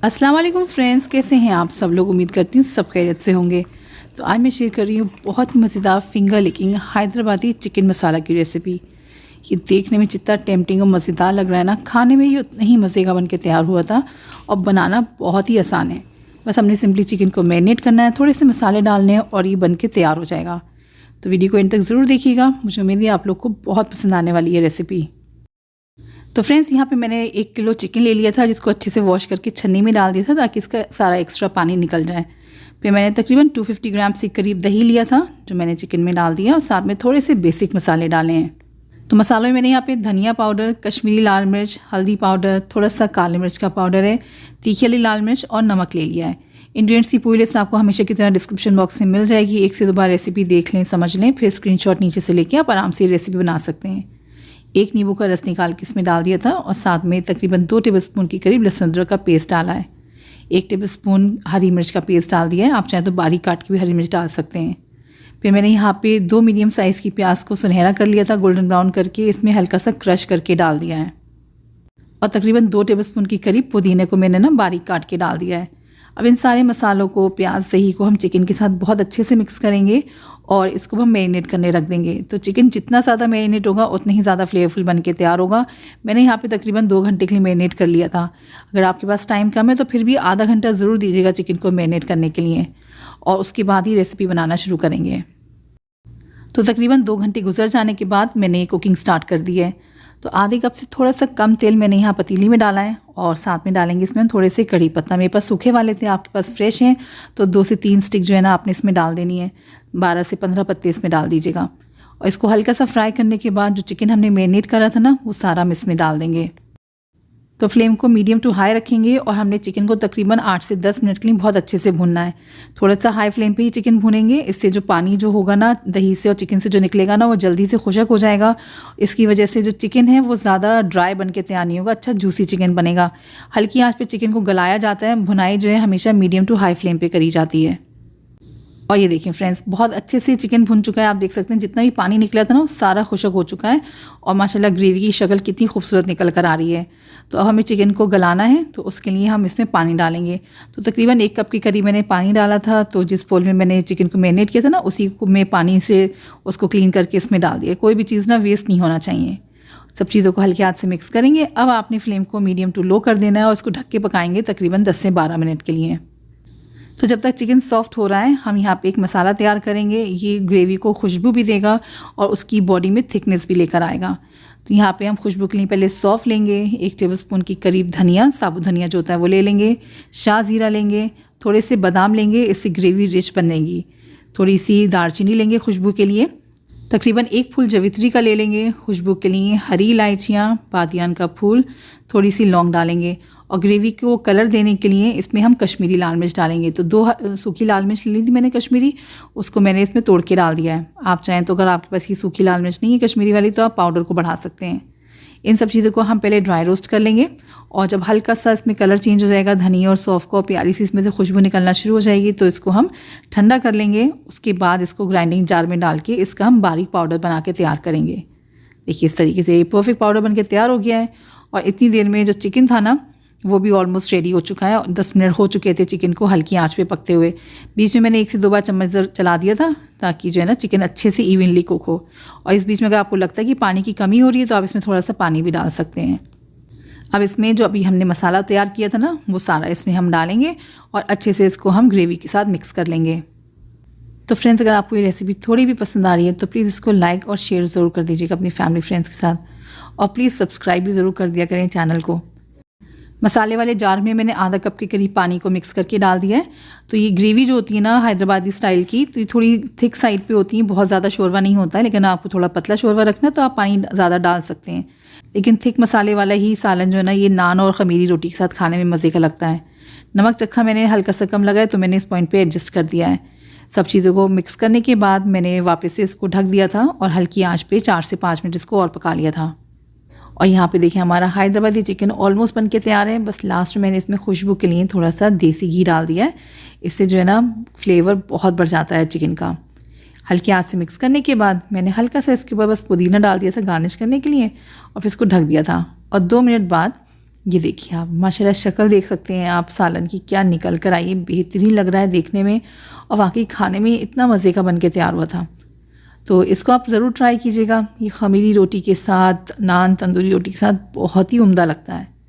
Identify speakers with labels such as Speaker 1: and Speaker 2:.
Speaker 1: अस्सलाम वालेकुम फ्रेंड्स, कैसे हैं आप सब लोग। उम्मीद करती हूँ सब खैरियत से होंगे। तो आज मैं शेयर कर रही हूँ बहुत ही मज़ेदार फिंगर लिकिंग हैदराबादी चिकन मसाला की रेसिपी। ये देखने में जितना टेम्पटिंग और मज़ेदार लग रहा है ना, खाने में ये उतना ही मज़े का बन के तैयार हुआ था और बनाना बहुत ही आसान है। बस हमने सिंपली चिकन को मैरिनेट करना है, थोड़े से मसाले डालने हैं और ये बन के तैयार हो जाएगा। तो वीडियो को एंड तक ज़रूर देखिएगा, मुझे उम्मीद है आप लोग को बहुत पसंद आने वाली है रेसिपी। तो फ्रेंड्स, यहाँ पे मैंने 1 किलो चिकन ले लिया था, जिसको अच्छे से वॉश करके छन्नी में डाल दिया था ताकि इसका सारा एक्स्ट्रा पानी निकल जाए। फिर मैंने तकरीबन 250 ग्राम से करीब दही लिया था, जो मैंने चिकन में डाल दिया और साथ में थोड़े से बेसिक मसाले डाले हैं। तो मसालों में मैंने यहाँ पे धनिया पाउडर, कश्मीरी लाल मिर्च, हल्दी पाउडर, थोड़ा सा काली मिर्च का पाउडर है, तीखी वाली लाल मिर्च और नमक ले लिया है। इंग्रेडिएंट्स की पूरी लिस्ट आपको हमेशा की तरह डिस्क्रिप्शन बॉक्स में मिल जाएगी। 1 से 2 बार रेसिपी देख लें, समझ लें, फिर स्क्रीनशॉट नीचे से लेके आप आराम से रेसिपी बना सकते हैं। 1 नींबू का रस निकाल के इसमें डाल दिया था और साथ में तकरीबन 2 टेबलस्पून के करीब लहसुन अदरक का पेस्ट डाला है। 1 टेबलस्पून हरी मिर्च का पेस्ट डाल दिया है, आप चाहें तो बारीक काट के भी हरी मिर्च डाल सकते हैं। फिर मैंने यहाँ पे 2 मीडियम साइज़ की प्याज को सुनहरा कर लिया था, गोल्डन ब्राउन करके इसमें हल्का सा क्रश करके डाल दिया है। और तकरीबन 2 टेबलस्पून के करीब पुदीने को मैंने ना बारीक काट के डाल दिया है। अब इन सारे मसालों को, प्याज, दही को हम चिकन के साथ बहुत अच्छे से मिक्स करेंगे और इसको हम मैरिनेट करने रख देंगे। तो चिकन जितना ज़्यादा मैरिनेट होगा उतना ही ज़्यादा फ्लेवरफुल बन के तैयार होगा। मैंने यहाँ पे तकरीबन 2 घंटे के लिए मैरिनेट कर लिया था। अगर आपके पास टाइम कम है तो फिर भी आधा घंटा ज़रूर दीजिएगा चिकन को मैरिनेट करने के लिए, और उसके बाद ही रेसिपी बनाना शुरू करेंगे। तो तकरीबन 2 घंटे गुजर जाने के बाद मैंने कुकिंग स्टार्ट कर दी है। तो आधे कप से थोड़ा सा कम तेल मैंने यहाँ पतीली में डाला है और साथ में डालेंगे इसमें थोड़े से कड़ी पत्ता। मेरे पास सूखे वाले थे, आपके पास फ्रेश हैं तो 2 से 3 स्टिक जो है ना आपने इसमें डाल देनी है। 12 से 15 पत्ते इसमें डाल दीजिएगा और इसको हल्का सा फ्राई करने के बाद जो चिकन हमने मैरिनेट करा था ना, वो सारा हम इसमें डाल देंगे। तो फ्लेम को मीडियम टू हाई रखेंगे और हमने चिकन को तकरीबन 8 से 10 मिनट के लिए बहुत अच्छे से भूनना है। थोड़ा सा हाई फ्लेम पे ही चिकन भूनेंगे, इससे जो पानी जो होगा ना दही से और चिकन से जो निकलेगा ना, वो जल्दी से खुशक हो जाएगा। इसकी वजह से जो चिकन है वो ज़्यादा ड्राई बन के तैयार नहीं होगा, अच्छा जूसी चिकन बनेगा। हल्की आँच पे चिकन को गलाया जाता है, भुनाई जो है हमेशा मीडियम टू हाई फ्लेम पर करी जाती है। और ये देखें फ्रेंड्स, बहुत अच्छे से चिकन भुन चुका है। आप देख सकते हैं जितना भी पानी निकला था ना वो सारा खुशक हो चुका है और माशाल्लाह ग्रेवी की शक्ल कितनी खूबसूरत निकल कर आ रही है। तो अब हमें चिकन को गलाना है, तो उसके लिए हम इसमें पानी डालेंगे। तो तकरीबन 1 कप के करीब मैंने पानी डाला था। तो जिस बोल में मैंने चिकन को मैरिनेट किया था ना, उसी को में पानी से उसको क्लीन करके इसमें डाल दिया। कोई भी चीज़ ना वेस्ट नहीं होना चाहिए। सब चीज़ों को हल्के हाथ से मिक्स करेंगे। अब आपने फ्लेम को मीडियम टू लो कर देना है और इसको ढक के पकाएंगे तकरीबन 10 से 12 मिनट के लिए। तो जब तक चिकन सॉफ्ट हो रहा है, हम यहाँ पे एक मसाला तैयार करेंगे। ये ग्रेवी को खुशबू भी देगा और उसकी बॉडी में थिकनेस भी लेकर आएगा। तो यहाँ पे हम खुशबू के लिए पहले सौंफ लेंगे, 1 टेबलस्पून की करीब धनिया, साबुत धनिया जो होता है वो ले लेंगे, शाह ज़ीरा लेंगे, थोड़े से बादाम लेंगे, इससे ग्रेवी रिच बनेगी। थोड़ी सी दालचीनी लेंगे खुशबू के लिए, तकरीबन 1 फूल जवित्री का ले लेंगे खुशबू के लिए, हरी इलायचियाँ, बादियान का फूल, थोड़ी सी लौंग डालेंगे और ग्रेवी को कलर देने के लिए इसमें हम कश्मीरी लाल मिर्च डालेंगे। तो 2 सूखी लाल मिर्च ली थी मैंने कश्मीरी, उसको मैंने इसमें तोड़ के डाल दिया है। आप चाहें तो अगर आपके पास ये सूखी लाल मिर्च नहीं है कश्मीरी वाली, तो आप पाउडर को बढ़ा सकते हैं। इन सब चीज़ों को हम पहले ड्राई रोस्ट कर लेंगे और जब हल्का सा इसमें कलर चेंज हो जाएगा, धनिया और सौंफ को प्यारी सी इसमें से खुशबू निकलना शुरू हो जाएगी, तो इसको हम ठंडा कर लेंगे। उसके बाद इसको ग्राइंडिंग जार में डाल के इसका हम बारीक पाउडर बना के तैयार करेंगे। देखिए इस तरीके से परफेक्ट पाउडर बन के तैयार हो गया है। और इतनी देर में जो चिकन था ना वो भी ऑलमोस्ट रेडी हो चुका है और 10 मिनट हो चुके थे चिकन को हल्की आंच पे पकते हुए। बीच में मैंने 1 से 2 बार चम्मच चला दिया था ताकि जो है ना चिकन अच्छे से इवनली कुक हो। और इस बीच में अगर आपको लगता है कि पानी की कमी हो रही है तो आप इसमें थोड़ा सा पानी भी डाल सकते हैं। अब इसमें जो अभी हमने मसाला तैयार किया था ना, वो सारा इसमें हम डालेंगे और अच्छे से इसको हम ग्रेवी के साथ मिक्स कर लेंगे। तो फ्रेंड्स, अगर आपको ये रेसिपी थोड़ी भी पसंद आ रही है तो प्लीज़ इसको लाइक और शेयर ज़रूर कर दीजिएगा अपनी फैमिली फ्रेंड्स के साथ, और प्लीज़ सब्सक्राइब भी ज़रूर कर दिया करें चैनल को। मसाले वाले जार में मैंने आधा कप के करीब पानी को मिक्स करके डाल दिया है। तो ये ग्रेवी जो होती है ना हैदराबादी स्टाइल की, तो ये थोड़ी थिक साइड पे होती है, बहुत ज़्यादा शोरवा नहीं होता है। लेकिन आपको थोड़ा पतला शोरवा रखना है तो आप पानी ज़्यादा डाल सकते हैं। लेकिन थिक मसाले वाला ही सालन जो है ना, ये नान और ख़मीरी रोटी के साथ खाने में मज़े का लगता है। नमक चक्खा मैंने हल्का सा कम लगाया तो मैंने इस पॉइंट पर एडजस्ट कर दिया है। सब चीज़ों को मिक्स करने के बाद मैंने वापस से इसको ढक दिया था और हल्की आँच पर 4 से 5 मिनट इसको और पका लिया था। और यहाँ पे देखिए हमारा हैदराबादी चिकन ऑलमोस्ट बन के तैयार है। बस लास्ट में मैंने इसमें खुशबू के लिए थोड़ा सा देसी घी डाल दिया है। इससे जो है ना फ्लेवर बहुत बढ़ जाता है चिकन का। हल्की आंच से मिक्स करने के बाद मैंने हल्का सा इसके ऊपर बस पुदीना डाल दिया था गार्निश करने के लिए और फिर इसको ढक दिया था। और 2 मिनट बाद ये देखिए आप माशाल्लाह शक्ल देख सकते हैं आप सालन की क्या निकल कर आई है, बेहतरीन लग रहा है देखने में और वाकई खाने में इतना मज़े का बन के तैयार हुआ था। तो इसको आप ज़रूर ट्राई कीजिएगा। ये ख़मीरी रोटी के साथ, नान तंदूरी रोटी के साथ बहुत ही उम्दा लगता है।